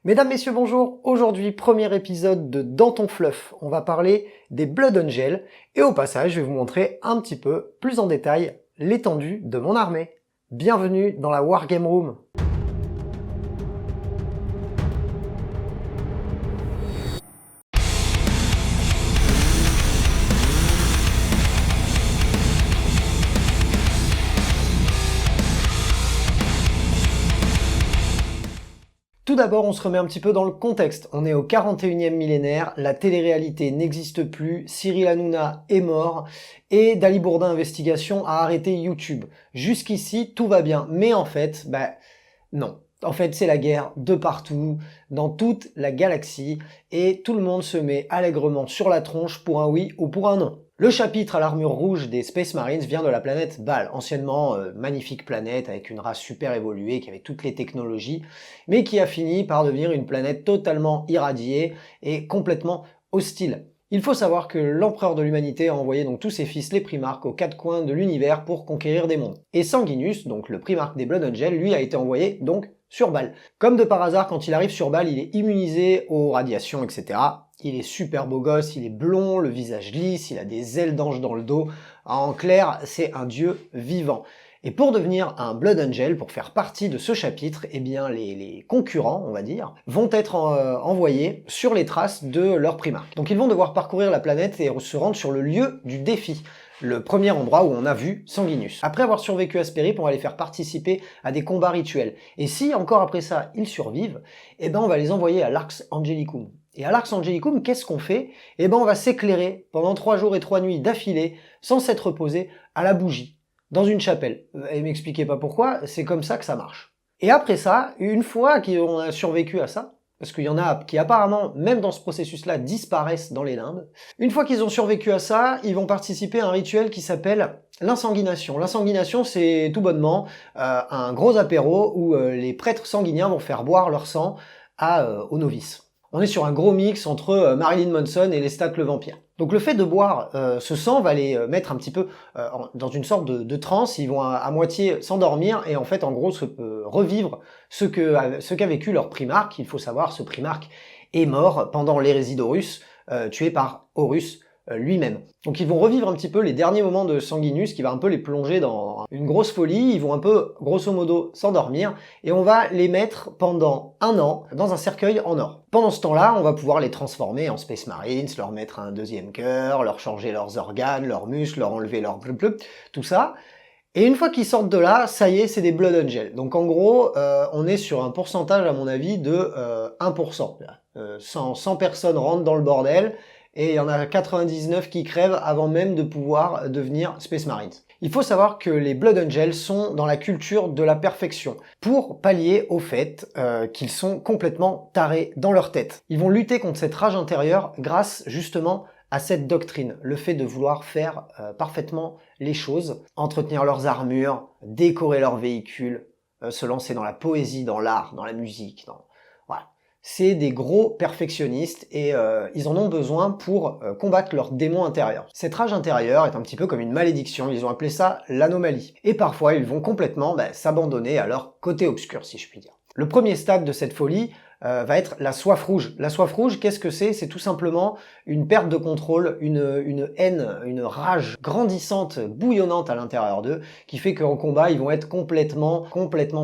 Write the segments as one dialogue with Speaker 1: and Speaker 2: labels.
Speaker 1: Mesdames, messieurs, bonjour. Aujourd'hui, premier épisode de Dans ton fluff. On va parler des Blood Angels et au passage, je vais vous montrer un petit peu plus en détail l'étendue de mon armée. Bienvenue dans la Wargame Room. Tout d'abord, on se remet un petit peu dans le contexte. On est au 41e millénaire, la télé-réalité n'existe plus, Cyril Hanouna est mort, et Dali Bourdin Investigation a arrêté YouTube. Jusqu'ici, tout va bien. Mais en fait, non. En fait, c'est la guerre de partout, dans toute la galaxie, et tout le monde se met allègrement sur la tronche pour un oui ou pour un non. Le chapitre à l'armure rouge des Space Marines vient de la planète Bal, anciennement magnifique planète avec une race super évoluée qui avait toutes les technologies, mais qui a fini par devenir une planète totalement irradiée et complètement hostile. Il faut savoir que l'empereur de l'humanité a envoyé donc tous ses fils les primarques aux quatre coins de l'univers pour conquérir des mondes. Et Sanguinus, donc le primarque des Blood Angels, lui a été envoyé donc sur Bal. Comme de par hasard, quand il arrive sur Bal, il est immunisé aux radiations, etc. Il est super beau gosse, il est blond, le visage lisse, il a des ailes d'ange dans le dos. En clair, c'est un dieu vivant. Et pour devenir un Blood Angel, pour faire partie de ce chapitre, eh bien les concurrents, on va dire, vont être envoyés sur les traces de leur primarque. Donc ils vont devoir parcourir la planète et se rendre sur le lieu du défi, le premier endroit où on a vu Sanguinus. Après avoir survécu à ce périple, on va les faire participer à des combats rituels. Et si, encore après ça, ils survivent, eh ben on va les envoyer à l'Arx Angelicum. Et à l'Arx Angelicum, qu'est-ce qu'on fait? Eh ben on va s'éclairer pendant 3 jours et 3 nuits d'affilée, sans s'être reposé, à la bougie, dans une chapelle. Et m'expliquez pas pourquoi, c'est comme ça que ça marche. Et après ça, une fois qu'on a survécu à ça, parce qu'il y en a qui apparemment, même dans ce processus-là, disparaissent dans les limbes. Une fois qu'ils ont survécu à ça, ils vont participer à un rituel qui s'appelle l'insanguination. L'insanguination, c'est tout bonnement un gros apéro où les prêtres sanguiniens vont faire boire leur sang aux novices. On est sur un gros mix entre Marilyn Manson et Lestat le vampire. Donc le fait de boire ce sang va les mettre un petit peu dans une sorte de transe, ils vont à moitié s'endormir et en fait en gros revivre ce qu'a vécu leur primarque. Il faut savoir, ce primarque est mort pendant l'hérésie d'Horus, tué par Horus lui-même. Donc ils vont revivre un petit peu les derniers moments de Sanguinus qui va un peu les plonger dans une grosse folie, ils vont un peu grosso modo s'endormir et on va les mettre pendant 1 an dans un cercueil en or. Pendant ce temps-là, on va pouvoir les transformer en Space Marines, leur mettre un deuxième cœur, leur changer leurs organes, leurs muscles, leur enlever leur bleu, tout ça. Et une fois qu'ils sortent de là, ça y est, c'est des Blood Angels. Donc en gros, on est sur un pourcentage à mon avis de 1%. 100 personnes rentrent dans le bordel, et il y en a 99 qui crèvent avant même de pouvoir devenir Space Marines. Il faut savoir que les Blood Angels sont dans la culture de la perfection, pour pallier au fait qu'ils sont complètement tarés dans leur tête. Ils vont lutter contre cette rage intérieure grâce justement à cette doctrine, le fait de vouloir faire parfaitement les choses, entretenir leurs armures, décorer leurs véhicules, se lancer dans la poésie, dans l'art, dans la musique, voilà. C'est des gros perfectionnistes et ils en ont besoin pour combattre leur démon intérieur. Cette rage intérieure est un petit peu comme une malédiction, ils ont appelé ça l'anomalie. Et parfois ils vont complètement s'abandonner à leur côté obscur, si je puis dire. Le premier stade de cette folie va être la soif rouge. La soif rouge, qu'est-ce que c'est? C'est tout simplement une perte de contrôle, une haine, une rage grandissante, bouillonnante à l'intérieur d'eux, qui fait qu'en combat, ils vont être complètement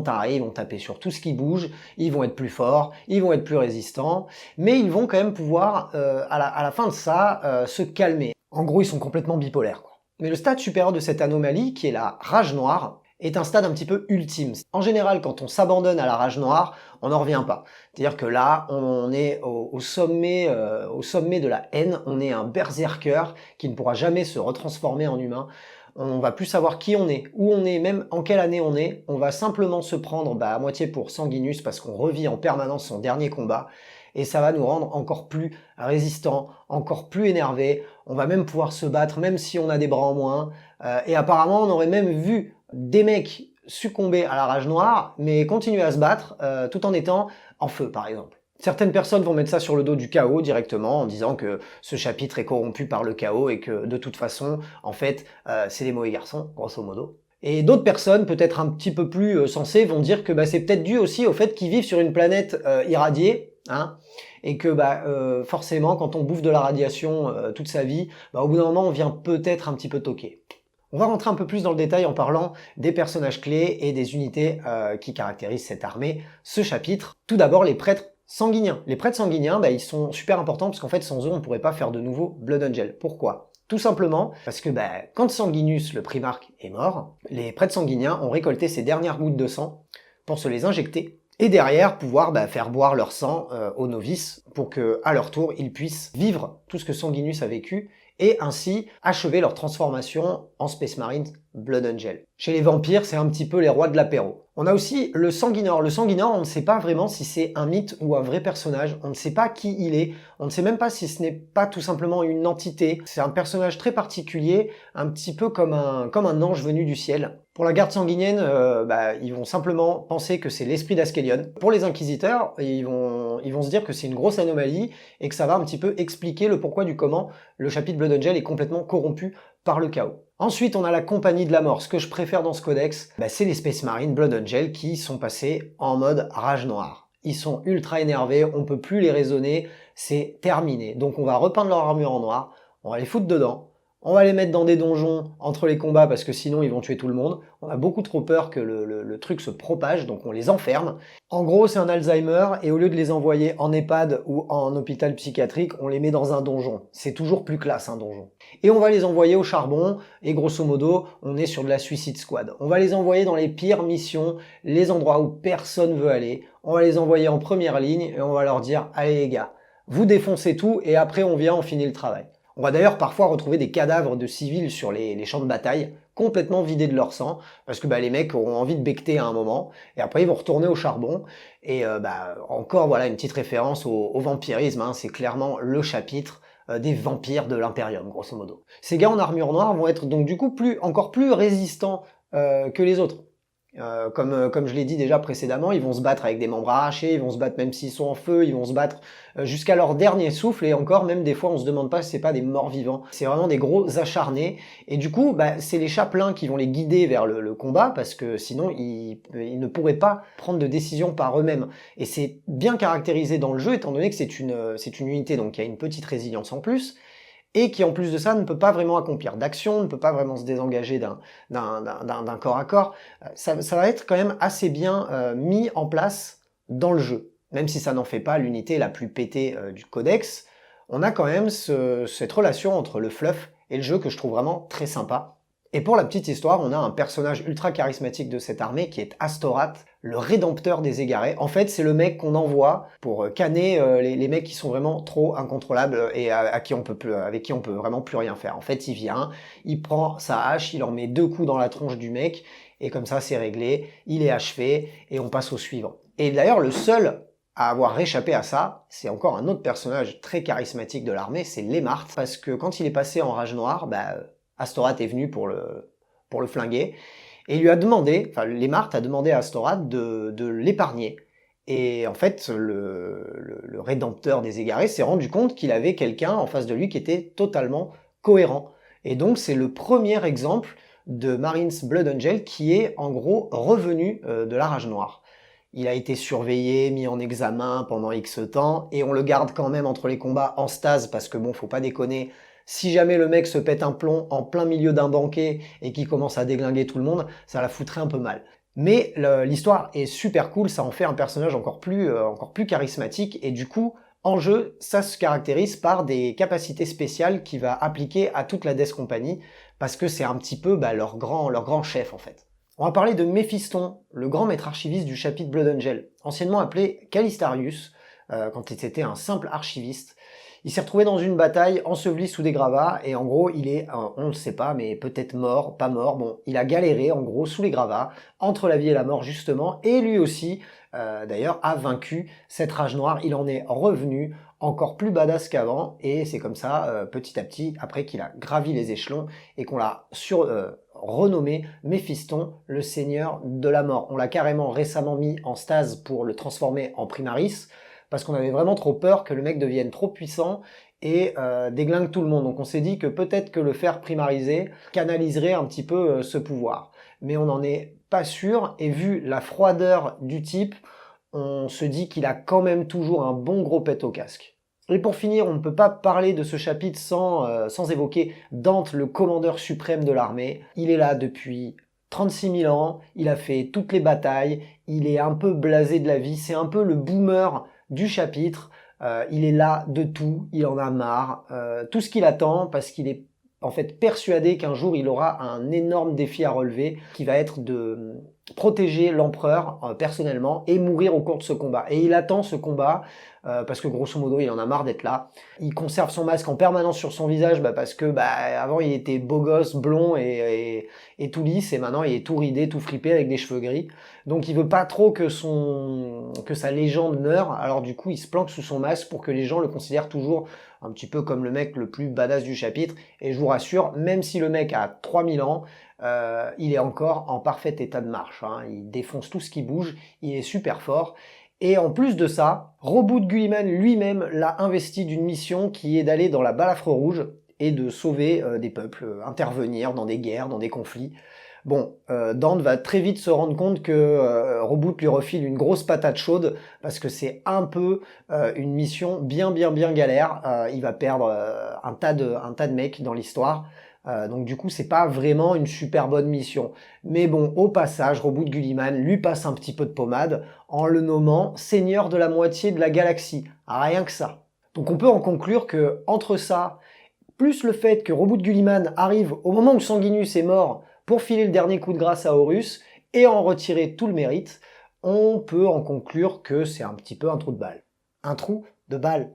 Speaker 1: tarés, ils vont taper sur tout ce qui bouge, ils vont être plus forts, ils vont être plus résistants, mais ils vont quand même pouvoir, à la fin de ça, se calmer. En gros, ils sont complètement bipolaires, quoi. Mais le stade supérieur de cette anomalie, qui est la rage noire, est un stade un petit peu ultime. En général, quand on s'abandonne à la rage noire, on n'en revient pas. C'est-à-dire que là, on est au sommet de la haine, on est un berserker qui ne pourra jamais se retransformer en humain. On va plus savoir qui on est, où on est, même en quelle année on est. On va simplement se prendre à moitié pour Sanguinus parce qu'on revit en permanence son dernier combat. Et ça va nous rendre encore plus résistants, encore plus énervés. On va même pouvoir se battre, même si on a des bras en moins. Et apparemment, on aurait même vu des mecs succomber à la rage noire, mais continuer à se battre tout en étant en feu, par exemple. Certaines personnes vont mettre ça sur le dos du chaos directement en disant que ce chapitre est corrompu par le chaos et que de toute façon, en fait, c'est les mauvais garçons, grosso modo. Et d'autres personnes, peut-être un petit peu plus sensées, vont dire que bah, c'est peut-être dû aussi au fait qu'ils vivent sur une planète irradiée, hein, et que bah, forcément, quand on bouffe de la radiation toute sa vie, bah, au bout d'un moment, on vient peut-être un petit peu toquer. On va rentrer un peu plus dans le détail en parlant des personnages clés et des unités qui caractérisent cette armée, ce chapitre. Tout d'abord, les prêtres sanguiniens. Les prêtres sanguiniens, bah, ils sont super importants parce qu'en fait, sans eux, on ne pourrait pas faire de nouveau Blood Angel. Pourquoi ? Tout simplement parce que bah, quand Sanguinius, le primarque, est mort, les prêtres sanguiniens ont récolté ces dernières gouttes de sang pour se les injecter et derrière pouvoir bah, faire boire leur sang aux novices pour que, à leur tour, ils puissent vivre tout ce que Sanguinius a vécu et ainsi achever leur transformation en Space Marine Blood Angel. Chez les vampires, c'est un petit peu les rois de l'apéro. On a aussi le Sanguinor. Le Sanguinor, on ne sait pas vraiment si c'est un mythe ou un vrai personnage, on ne sait pas qui il est, on ne sait même pas si ce n'est pas tout simplement une entité. C'est un personnage très particulier, un petit peu comme un ange venu du ciel. Pour la garde sanguinienne, bah, ils vont simplement penser que c'est l'esprit d'Askelion. Pour les inquisiteurs, ils vont se dire que c'est une grosse anomalie et que ça va un petit peu expliquer le pourquoi du comment le chapitre Blood Angel est complètement corrompu par le chaos. Ensuite, on a la compagnie de la mort. Ce que je préfère dans ce codex, bah, c'est les Space Marine Blood Angel qui sont passés en mode rage noire. Ils sont ultra énervés, on peut plus les raisonner, c'est terminé. Donc on va repeindre leur armure en noir, on va les foutre dedans, on va les mettre dans des donjons entre les combats parce que sinon ils vont tuer tout le monde. On a beaucoup trop peur que le truc se propage, donc on les enferme. En gros, c'est un Alzheimer et au lieu de les envoyer en EHPAD ou en hôpital psychiatrique, on les met dans un donjon. C'est toujours plus classe un donjon. Et on va les envoyer au charbon et grosso modo, on est sur de la Suicide Squad. On va les envoyer dans les pires missions, les endroits où personne veut aller. On va les envoyer en première ligne et on va leur dire « Allez les gars, vous défoncez tout et après on vient, on finit le travail ». On va d'ailleurs parfois retrouver des cadavres de civils sur les champs de bataille, complètement vidés de leur sang, parce que bah, les mecs auront envie de becter à un moment, et après ils vont retourner au charbon, et bah, encore voilà une petite référence au vampirisme, hein, c'est clairement le chapitre des vampires de l'Imperium, grosso modo. Ces gars en armure noire vont être donc du coup encore plus résistants que les autres. Comme je l'ai dit déjà précédemment, ils vont se battre avec des membres arrachés, ils vont se battre même s'ils sont en feu, ils vont se battre jusqu'à leur dernier souffle, et encore même des fois on se demande pas si c'est pas des morts vivants. C'est vraiment des gros acharnés, et du coup bah, c'est les chapelains qui vont les guider vers le combat, parce que sinon ils ne pourraient pas prendre de décision par eux-mêmes. Et c'est bien caractérisé dans le jeu, étant donné que c'est une unité donc qui a une petite résilience en plus, et qui en plus de ça ne peut pas vraiment accomplir d'action, ne peut pas vraiment se désengager d'un corps à corps. Ça va être quand même assez bien mis en place dans le jeu. Même si ça n'en fait pas l'unité la plus pétée du codex, on a quand même cette relation entre le fluff et le jeu que je trouve vraiment très sympa. Et pour la petite histoire, on a un personnage ultra charismatique de cette armée qui est Astorath, le rédempteur des égarés. En fait, c'est le mec qu'on envoie pour canner les mecs qui sont vraiment trop incontrôlables et avec qui on peut vraiment plus rien faire. En fait, il vient, il prend sa hache, il en met 2 coups dans la tronche du mec, et comme ça, c'est réglé, il est achevé, et on passe au suivant. Et d'ailleurs, le seul à avoir réchappé à ça, c'est encore un autre personnage très charismatique de l'armée, c'est Lemart, parce que quand il est passé en rage noire, bah, Astorath est venu pour le flinguer, et il lui a demandé, enfin Lemart a demandé à Astorath de l'épargner. Et en fait, le rédempteur des égarés s'est rendu compte qu'il avait quelqu'un en face de lui qui était totalement cohérent. Et donc c'est le premier exemple de Marines Blood Angel qui est en gros revenu de la rage noire. Il a été surveillé, mis en examen pendant X temps, et on le garde quand même entre les combats en stase, parce que bon, faut pas déconner, si jamais le mec se pète un plomb en plein milieu d'un banquet et qu'il commence à déglinguer tout le monde, ça la foutrait un peu mal. Mais l'histoire est super cool, ça en fait un personnage encore plus charismatique, et du coup, en jeu, ça se caractérise par des capacités spéciales qu'il va appliquer à toute la Death Company, parce que c'est un petit peu bah, leur grand chef en fait. On va parler de Méphiston, le grand maître archiviste du chapitre Blood Angel, anciennement appelé Calistarius, quand il était un simple archiviste. Il s'est retrouvé dans une bataille, enseveli sous des gravats, et en gros, il est, on ne le sait pas, mais peut-être mort, pas mort, bon, il a galéré, en gros, sous les gravats, entre la vie et la mort, justement, et lui aussi, d'ailleurs, a vaincu cette rage noire. Il en est revenu encore plus badass qu'avant, et c'est comme ça, petit à petit, après qu'il a gravi les échelons, et qu'on l'a renommé Méphiston, le seigneur de la mort. On l'a carrément récemment mis en stase pour le transformer en Primaris, parce qu'on avait vraiment trop peur que le mec devienne trop puissant et déglingue tout le monde. Donc on s'est dit que peut-être que le faire primariser canaliserait un petit peu ce pouvoir. mais on n'en est pas sûr, et vu la froideur du type, on se dit qu'il a quand même toujours un bon gros pet au casque. Et pour finir, on ne peut pas parler de ce chapitre sans évoquer Dante, le commandeur suprême de l'armée. Il est là depuis 36 000 ans, il a fait toutes les batailles, il est un peu blasé de la vie, c'est un peu le boomer du chapitre. Il est là de tout, il en a marre, tout ce qu'il attend, parce qu'il est en fait persuadé qu'un jour il aura un énorme défi à relever, qui va être de protéger l'empereur personnellement et mourir au cours de ce combat. Et il attend ce combat parce que grosso modo il en a marre d'être là. Il conserve son masque en permanence sur son visage parce que avant il était beau gosse, blond et tout lisse, et maintenant il est tout ridé, tout fripé avec des cheveux gris. Donc il veut pas trop que sa légende meure, alors du coup il se planque sous son masque pour que les gens le considèrent toujours un petit peu comme le mec le plus badass du chapitre. Et je vous rassure, même si le mec a 3000 ans, il est encore en parfait état de marche, hein. Il défonce tout ce qui bouge, il est super fort. Et en plus de ça, Roboute Guilliman lui-même l'a investi d'une mission qui est d'aller dans la Balafre Rouge et de sauver des peuples, intervenir dans des guerres, dans des conflits. Bon, Dante va très vite se rendre compte que Roboute lui refile une grosse patate chaude, parce que c'est un peu une mission bien galère. Il va perdre un tas de mecs dans l'histoire. Donc du coup, c'est pas vraiment une super bonne mission. Mais bon, au passage, Roboute Guilliman lui passe un petit peu de pommade en le nommant Seigneur de la moitié de la galaxie. Rien que ça. Donc on peut en conclure que entre ça, plus le fait que Roboute Guilliman arrive au moment où Sanguinius est mort pour filer le dernier coup de grâce à Horus et en retirer tout le mérite, on peut en conclure que c'est un petit peu un trou de balle. Un trou de balle.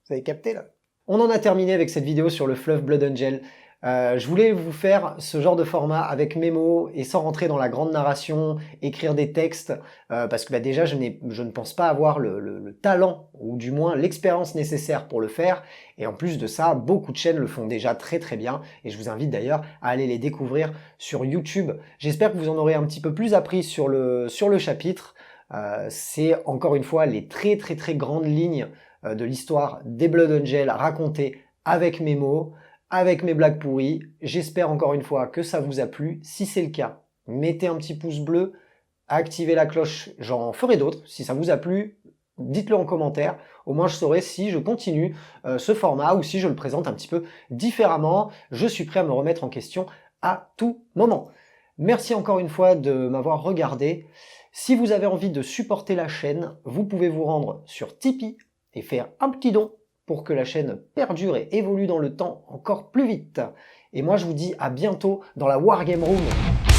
Speaker 1: Vous avez capté là? On en a terminé avec cette vidéo sur le fleuve Blood Angel. Je voulais vous faire ce genre de format avec mes mots et sans rentrer dans la grande narration, écrire des textes, parce que déjà je ne pense pas avoir le talent, ou du moins l'expérience nécessaire pour le faire, et en plus de ça, beaucoup de chaînes le font déjà très bien, et je vous invite d'ailleurs à aller les découvrir sur YouTube. J'espère que vous en aurez un petit peu plus appris sur le chapitre. C'est encore une fois les très grandes lignes de l'histoire des Blood Angel racontées avec mes mots, avec mes blagues pourries. J'espère encore une fois que ça vous a plu. Si c'est le cas, mettez un petit pouce bleu, activez la cloche, j'en ferai d'autres. Si ça vous a plu, dites-le en commentaire. Au moins je saurai si je continue ce format ou si je le présente un petit peu différemment. Je suis prêt à me remettre en question à tout moment. Merci encore une fois de m'avoir regardé. Si vous avez envie de supporter la chaîne, vous pouvez vous rendre sur Tipeee et faire un petit don pour que la chaîne perdure et évolue dans le temps encore plus vite. Et moi je vous dis à bientôt dans la Wargame Room.